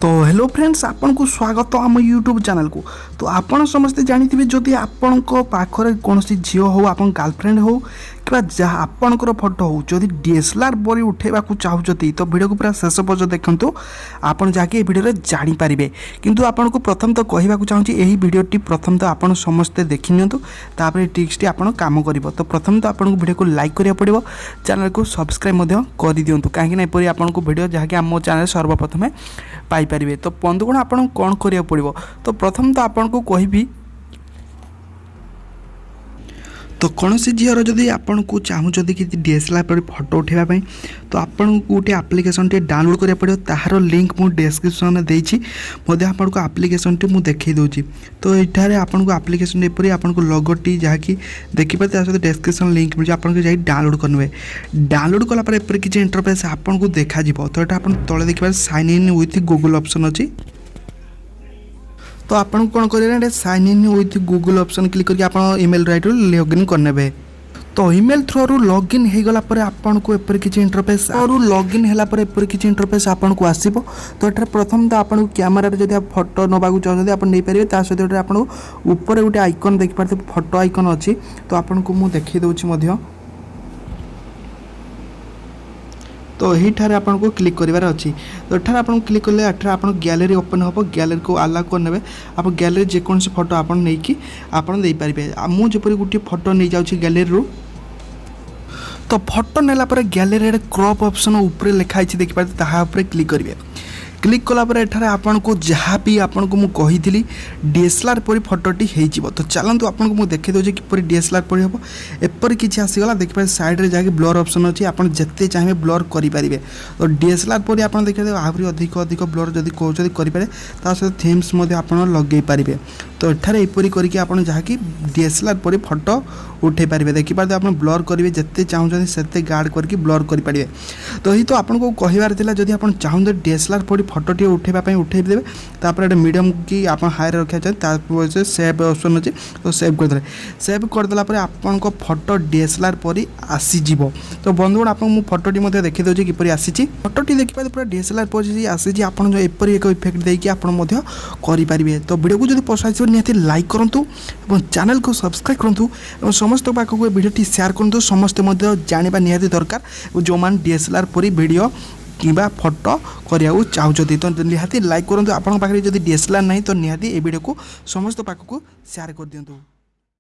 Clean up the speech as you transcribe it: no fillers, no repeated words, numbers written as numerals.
तो hello friends, आपन को स्वागत आम यूट्यूब चैनल को। तो आपन समस्ते जानिथिबे जदि आपन को पाखरे कोनोसी झियो हो, आपन गर्लफ्रेंड हो कि जहाँ आपणकर फोटो हो जदि डीएसएलआर बरी उठेबा को चाहूचती तो वीडियो को पूरा शेष पर्यंत देखंतु। आपन जाके वीडियो रे जानि पारिबे। किंतु आपन को प्रथम तो कहबा को चाहूची एही वीडियोटी प्रथम तो आपन समस्ते देखि नियंतु, तापर ट्रिक्सटी आपन काम करिवो। तो प्रथम तो आपन को वीडियो को लाइक करिया पड़िबो, चैनल को सब्सक्राइब मध्य करि दियंतु, काहे कि एपरि आपन को वीडियो जहाँ कि हम चैनल सर्वप्रथम पाई पारिबे। तो बंधुगण आपन कोन करिया पड़िबो। तो प्रथम तो आपन को कहबी, तो कौन से झीर जदि आपन को चाहूँगी कि डीएसएलआर पर फोटो उठेबाई तो आपन को गोटे आप्लिकेसन टे डाउनलोड करा पड़ो। तार लिंक मु डिस्क्रिप्शन में देछि, आपन को आप्लिकेसन टे मु देखै दोछि। तो एठारे आपन को आप्लिकेसन एपरि आपन को लोगोटी जहाँ कि देखिपे तार सहित डिस्क्रिप्शन लिंक मिल आपन को जाई डाउनलोड करने। डाउनलोड कला पर एपरि किछि इंटरफेस आपन को देखा जिवो। तो एटा आपन तळे देखिबा sign in with Google option अछि। तो आपन कौन करें sign in with Google option click करके आप ईमेल राइट लॉगिन करने। तो ईमेल थ्रू लॉगिन हो गला पर आपन को एपर किछि इंटरफेस और लॉगिन हैला पर एपर किछि इंटरफेस आपन को आसीबो। तो एठार प्रथम तो आपन को कैमरा रे जदि आप फोटो नबा को चाहते आपन नै परिबे। ता सहित आपन ऊपर गोटे आइकन देख पारते फोटो आइकन अछि। तो आपन को मु देखै दोछि मध्य। तो यही ठारे आपन को क्लिक करिवार अछि। तो एठार आपन क्लिक करले एठार आपन गैलरी ओपन होबो। गैलरी को अलाउ करनेबे। आप गैलरी जे कोन से फोटो आपन नै कि आपन देई परिबे। मु जेपरि गुटी फोटो नै जाउछि गैलरी रो। तो फोटो नेला पर गैलरी रे क्रॉप ऑप्शन ऊपर लिखा अछि देखि पारते, ताहा ऊपर क्लिक करिवे। क्लिक कला पर एठारे आपन को जहाँ भी आपन को मु कहिथिली डीएसएलआर परि फोटोटी हेइ जिवो। तो चलंतु आपन को मु देखै दोछि कि परि डीएसएलआर परि हबो। एपर किछि आसी गला देखि पारे साइड रे जाके ब्लर ऑप्शन अछि, आपन जत्ते चाहे ब्लर करि पारिबे। तो डीएसएलआर परि आपन देखै दे आहुरी अधिक ब्लर जदि कहउछथि करि पारे। ता सहित थीम्स मध्ये आपन लगै पारिबे। तो एठारे एपरि करिके आपन जहाँ कि डीएसएलआर परि फोटो उठे पारिबे। देखि पारे आपन ब्लर करिवे जत्ते चाहउछथि सेते गार्ड करके ब्लर करि पारिबे। तो ही तो आपन को कहिवार थिला जदि आपन चाहउछथि डीएसएलआर परि फोटो टी उठेबा पई उठेइ देबे। तापर एटा मीडियम की आपन हाई रखा चाहे तापर से सेव ऑप्शन अछि। तो सेव कर देले। सेव कर देला पर आपन को फोटो डीएसएलआर परि आसी जिवो। तो बंधुगण आपन मु फोटो टी मध्ये देखि दोछि कि परि आसी छि। फोटो टी देखि पारे पूरा डीएसएलआर परि आसी छि। आपन जो एपरि एक इफेक्ट देइ कि आपन मध्ये करि पारिबे। तो वीडियो को जदि पसंद आछि निहाती लाइक करंतु एवं चैनल को सब्सक्राइब करंतु एवं समस्त पाखक वीडियो टी शेयर करंतु। समस्त मध्ये जानिबा निहाती दरकार जो मान डीएसएलआर परि वीडियो किबा फोटो करिया चाहूचती। तो निहाती लाइक करंतु। आपन पाखरे जदि डीएसएलआर नहीं तो निहाती ए वीडियो को समस्त पाखक शेयर कर दियंतु।